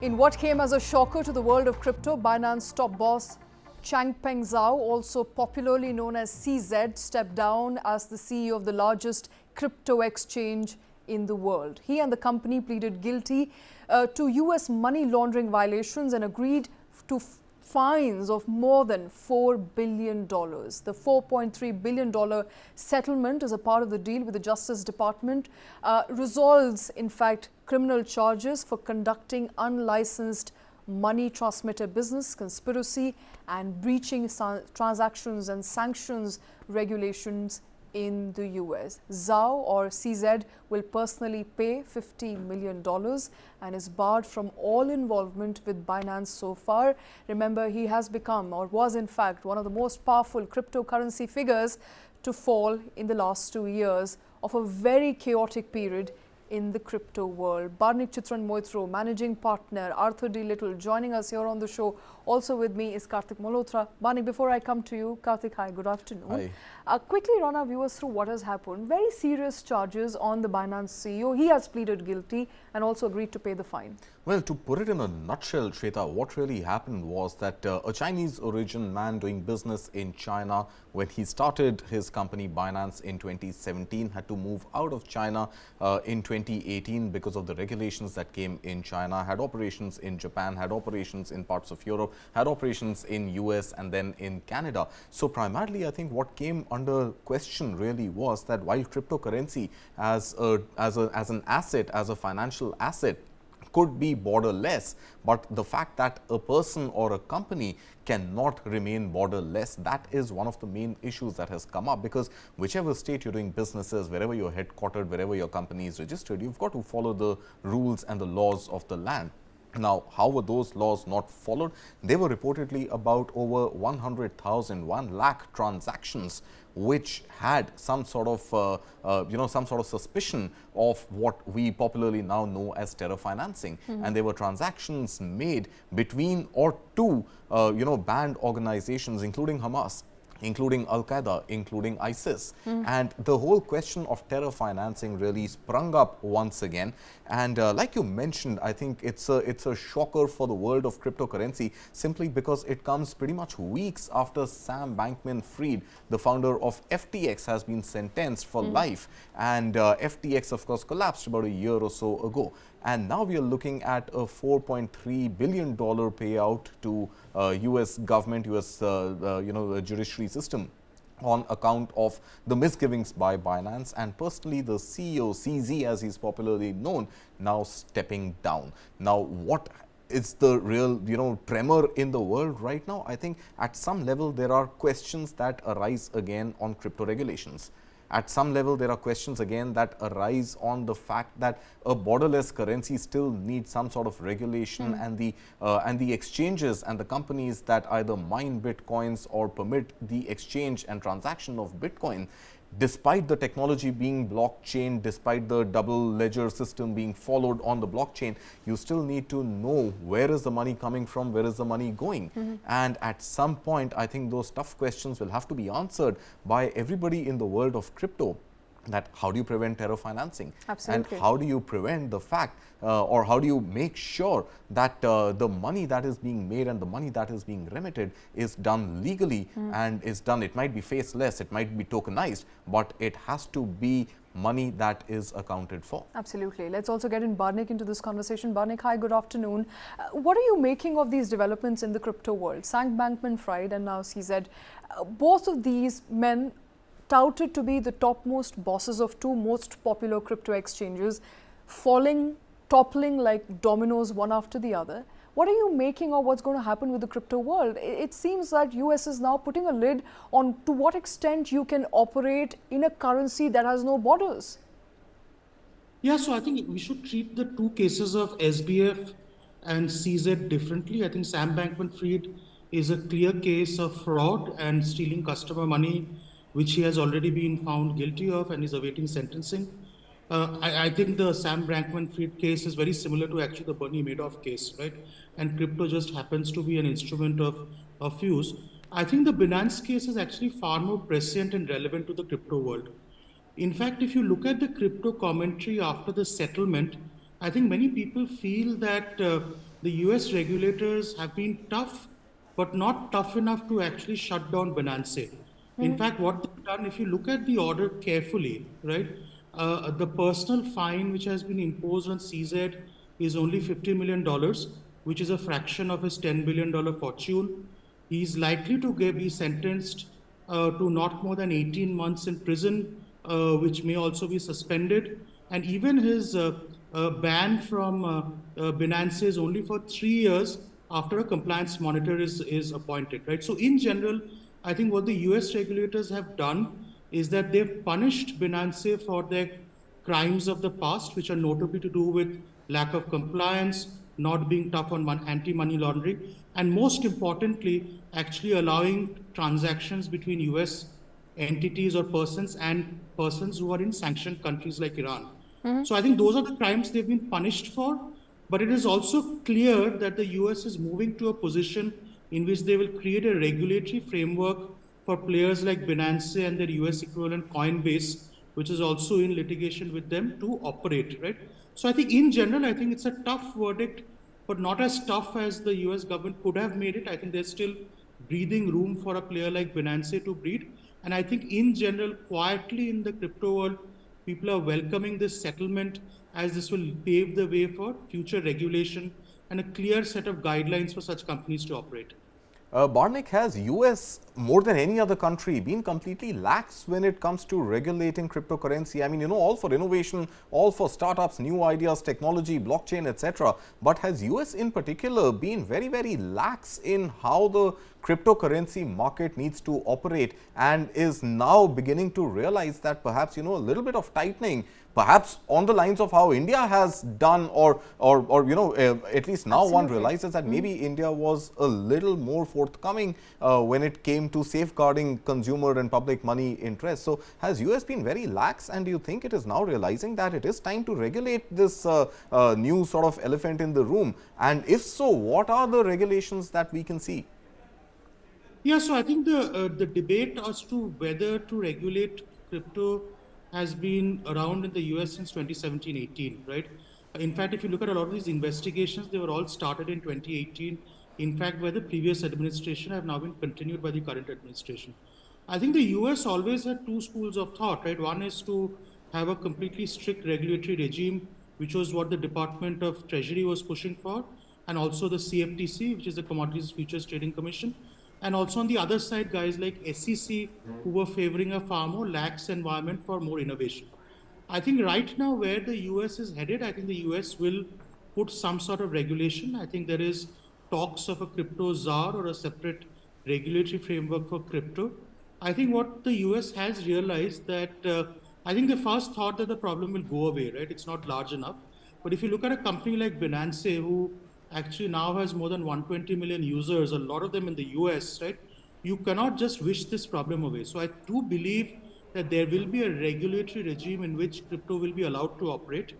In what came as a shocker to the world of crypto, Binance top boss Changpeng Zhao, also popularly known as CZ, stepped down as the CEO of the largest crypto exchange in the world. He and the company pleaded guilty to US money laundering violations and agreed to fines of more than $4 billion. The $4.3 billion settlement is a part of the deal with the Justice Department, resolves, in fact, criminal charges for conducting unlicensed money transmitter business, conspiracy and breaching transactions and sanctions regulations in the US. Zhao, or CZ, will personally pay $50 million and is barred from all involvement with Binance so far. Remember, he has become, or was in fact, one of the most powerful cryptocurrency figures to fall in the last 2 years of a very chaotic period in the crypto world. Barnik, Chitran, managing partner, Arthur D. Little, joining us here on the show. Also with me is Kartik, Malhotra. Barnik, before I come to you, Kartik, hi, good afternoon. Hi. Quickly run our viewers through what has happened. Very serious charges on the Binance CEO. He has pleaded guilty and also agreed to pay the fine. Well, to put it in a nutshell, Shweta, what really happened was that a Chinese origin man doing business in China, when he started his company Binance in 2017, had to move out of China in 2018 because of the regulations that came in China, had operations in Japan, had operations in parts of Europe, had operations in US and then in Canada. So primarily, I think what came under question really was that while cryptocurrency as an asset, as a financial asset, could be borderless, but the fact that a person or a company cannot remain borderless, that is one of the main issues that has come up, because whichever state you're doing businesses, wherever you're headquartered, wherever your company is registered, you've got to follow the rules and the laws of the land. Now, how were those laws not followed? They were reportedly about over 100,000, 1 lakh transactions which had some sort of suspicion of what we popularly now know as terror financing. And there were transactions made between or to banned organizations, including Hamas, including Al-Qaeda, including ISIS. And the whole question of terror financing really sprung up once again. And like you mentioned, I think it's a shocker for the world of cryptocurrency, simply because it comes pretty much weeks after Sam Bankman-Fried, the founder of FTX, has been sentenced for life. And FTX, of course, collapsed about a year or so ago. And now we are looking at a $4.3 billion payout to US government, US judiciary system on account of the misgivings by Binance, and personally the CEO, CZ as he's popularly known, now stepping down. Now, what is the real tremor in the world right now? I think at some level there are questions that arise again on crypto regulations. At some level, there are questions again that arise on the fact that a borderless currency still needs some sort of regulation, and the exchanges and the companies that either mine bitcoins or permit the exchange and transaction of Bitcoin, despite the technology being blockchain, despite the double ledger system being followed on the blockchain, you still need to know where is the money coming from, where is the money going. And at some point, I think those tough questions will have to be answered by everybody in the world of crypto. That how do you prevent terror financing? Absolutely. And how do you prevent the fact or how do you make sure that the money that is being made and the money that is being remitted is done legally and is done, it might be faceless, it might be tokenized, but it has to be money that is accounted for. Absolutely. Let's also get in Barnik into this conversation. Barnik, hi, good afternoon. What are you making of these developments in the crypto world? Sam Bankman-Fried and now CZ, both of these men touted to be the topmost bosses of two most popular crypto exchanges, toppling like dominoes one after the other. What are you making of what's going to happen with the crypto world? It seems that US is now putting a lid on to what extent you can operate in a currency that has no borders. Yeah, so I think we should treat the two cases of SBF and CZ differently. I think Sam Bankman-Fried is a clear case of fraud and stealing customer money, which he has already been found guilty of and is awaiting sentencing. I think the Sam Bankman-Fried case is very similar to actually the Bernie Madoff case, right? And crypto just happens to be an instrument of use. I think the Binance case is actually far more prescient and relevant to the crypto world. In fact, if you look at the crypto commentary after the settlement, I think many people feel that the US regulators have been tough, but not tough enough to actually shut down Binance. In fact, what they've done, if you look at the order carefully, right, the personal fine which has been imposed on CZ is only $50 million, which is a fraction of his $10 billion fortune. He's likely to be sentenced to not more than 18 months in prison, which may also be suspended. And even his ban from Binance is only for 3 years after a compliance monitor is appointed, right? So in general, I think what the US regulators have done is that they've punished Binance for their crimes of the past, which are notably to do with lack of compliance, not being tough on anti-money laundering, and most importantly, actually allowing transactions between US entities or persons and persons who are in sanctioned countries like Iran. So I think those are the crimes they've been punished for. But it is also clear that the US is moving to a position in which they will create a regulatory framework for players like Binance and their US equivalent Coinbase, which is also in litigation with them to operate, right? So I think in general, I think it's a tough verdict, but not as tough as the US government could have made it. I think there's still breathing room for a player like Binance to breathe. And I think in general, quietly in the crypto world, people are welcoming this settlement as this will pave the way for future regulation and a clear set of guidelines for such companies to operate. Barnik, has US more than any other country been completely lax when it comes to regulating cryptocurrency? I mean, all for innovation, all for startups, new ideas, technology, blockchain, etc. But has US in particular been very, very lax in how the cryptocurrency market needs to operate, and is now beginning to realize that perhaps, a little bit of tightening, perhaps on the lines of how India has done, or at least now one realizes that maybe India was a little more forthcoming when it came to safeguarding consumer and public money interests. So has US been very lax, and do you think it is now realizing that it is time to regulate this new sort of elephant in the room? And if so, what are the regulations that we can see? Yeah, so I think the debate as to whether to regulate crypto has been around in the US since 2017-18, right? In fact, if you look at a lot of these investigations, they were all started in 2018. In fact, by the previous administration, have now been continued by the current administration. I think the US always had two schools of thought, right? One is to have a completely strict regulatory regime, which was what the Department of Treasury was pushing for, and also the CFTC, which is the Commodities Futures Trading Commission. And also on the other side, guys like SEC, who were favoring a far more lax environment for more innovation. I think right now where the US is headed, I think the US will put some sort of regulation. I think there is talks of a crypto czar or a separate regulatory framework for crypto. I think what the US has realized that I think they first thought that the problem will go away, right? It's not large enough. But if you look at a company like Binance, who actually now has more than 120 million users, a lot of them in the US, right? You cannot just wish this problem away. So I do believe that there will be a regulatory regime in which crypto will be allowed to operate.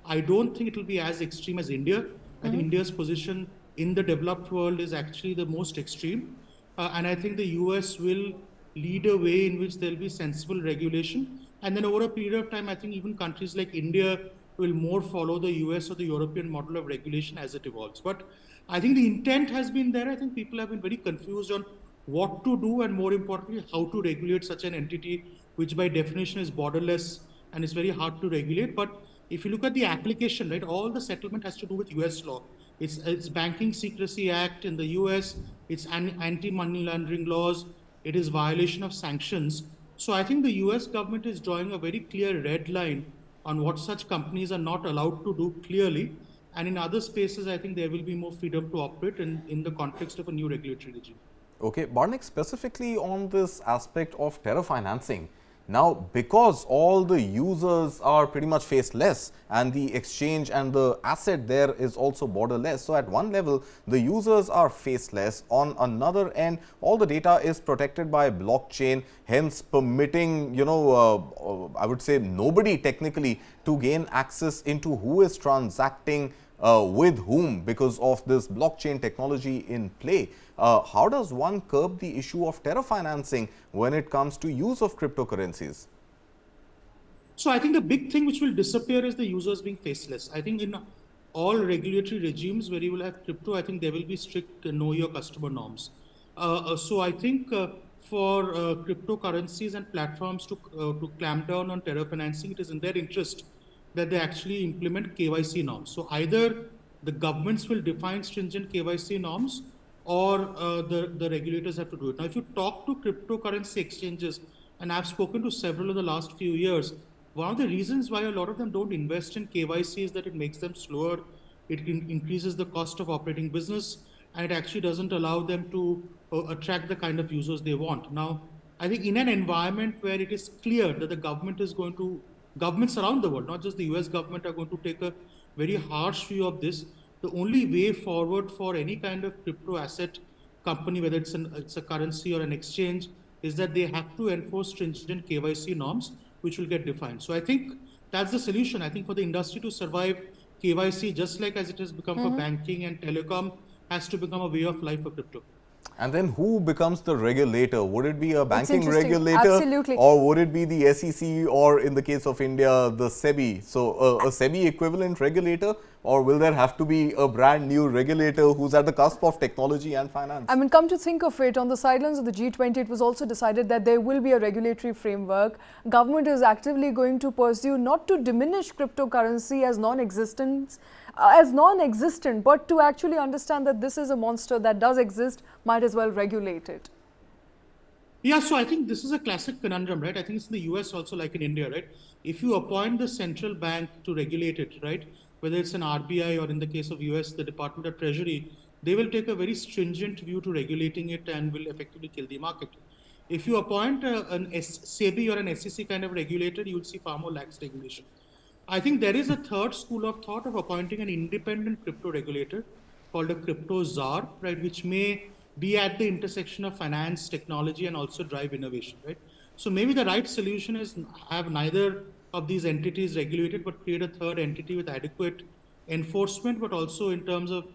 I don't think it will be as extreme as India. I think India's position in the developed world is actually the most extreme. And I think the US will lead a way in which there'll be sensible regulation. And then over a period of time, I think even countries like India will more follow the US or the European model of regulation as it evolves. But I think the intent has been there. I think people have been very confused on what to do and more importantly, how to regulate such an entity, which by definition is borderless and is very hard to regulate. But if you look at the application, right, all the settlement has to do with US law. It's Banking Secrecy Act in the US, it's anti-money laundering laws, it is violation of sanctions. So I think the US government is drawing a very clear red line on what such companies are not allowed to do clearly. And in other spaces, I think there will be more freedom to operate in the context of a new regulatory regime. Okay, Barnik, specifically on this aspect of terror financing. Now, because all the users are pretty much faceless and the exchange and the asset there is also borderless. So, at one level, the users are faceless. On another end, all the data is protected by blockchain, hence permitting, I would say nobody technically to gain access into who is transacting with whom because of this blockchain technology in play. How does one curb the issue of terror financing when it comes to use of cryptocurrencies? So I think the big thing which will disappear is the users being faceless. I think all regulatory regimes where you will have crypto, I think there will be strict know your customer norms. So I think for cryptocurrencies and platforms to clamp down on terror financing, it is in their interest that they actually implement KYC norms. So either the governments will define stringent KYC norms, or the regulators have to do it. Now, if you talk to cryptocurrency exchanges, and I've spoken to several in the last few years, one of the reasons why a lot of them don't invest in KYC is that it makes them slower, it increases the cost of operating business, and it actually doesn't allow them to attract the kind of users they want. Now, I think in an environment where it is clear that the government is going to, governments around the world, not just the US government, are going to take a very harsh view of this. The only way forward for any kind of crypto asset company, whether it's a currency or an exchange, is that they have to enforce stringent KYC norms, which will get defined. So I think that's the solution. I think for the industry to survive, KYC, just like as it has become for banking and telecom, has to become a way of life for crypto. And then who becomes the regulator? Would it be a banking interesting. regulator? Absolutely. Or would it be the SEC, or in the case of India, the SEBI? So a SEBI equivalent regulator, or will there have to be a brand new regulator who's at the cusp of technology and finance? I mean, come to think of it, on the sidelines of the G20, it was also decided that there will be a regulatory framework. Government is actively going to pursue not to diminish cryptocurrency as non-existent, but to actually understand that this is a monster that does exist, might as well regulate it. Yeah, so I think this is a classic conundrum, right? I think it's in the US also, like in India, right? If you appoint the central bank to regulate it, right, whether it's an RBI or in the case of US, the Department of Treasury, they will take a very stringent view to regulating it and will effectively kill the market. If you appoint an SEBI or an SEC kind of regulator, you will see far more lax regulation. I think there is a third school of thought of appointing an independent crypto regulator called a crypto czar, right, which may be at the intersection of finance, technology, and also drive innovation, right? So maybe the right solution is have neither of these entities regulated, but create a third entity with adequate enforcement, but also in terms of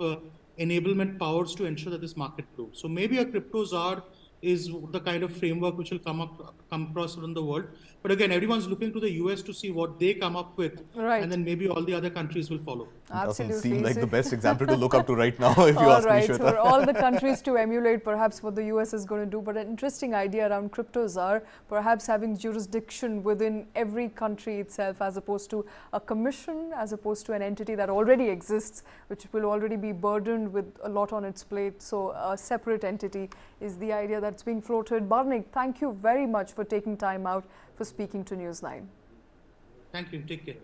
enablement powers to ensure that this market grows. So maybe a crypto czar is the kind of framework which will come across around the world. But again, everyone's looking to the US to see what they come up with, Right. and then maybe all the other countries will follow. Absolutely. Doesn't seem like the best example to look up to right now, if you All ask me, right, Shweta. for all the countries to emulate perhaps what the US is going to do, but an interesting idea around cryptos are perhaps having jurisdiction within every country itself, as opposed to a commission, as opposed to an entity that already exists, which will already be burdened with a lot on its plate. So a separate entity is the idea that's being floated. Barnik, thank you very much for taking time out for speaking to News 9. Thank you. Take care.